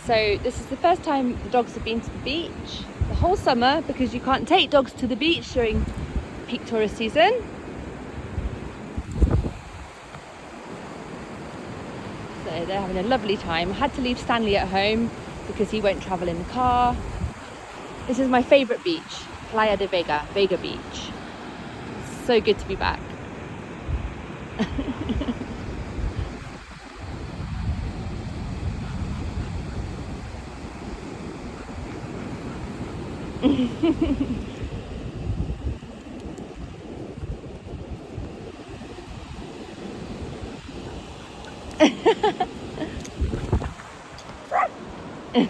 So this is the first time the dogs have been to the beach the whole summer, because you can't take dogs to the beach during peak tourist season. So they're having a lovely time. I had to leave Stanley at home because he won't travel in the car. This is my favourite beach, Playa de Vega, Vega Beach. So good to be back.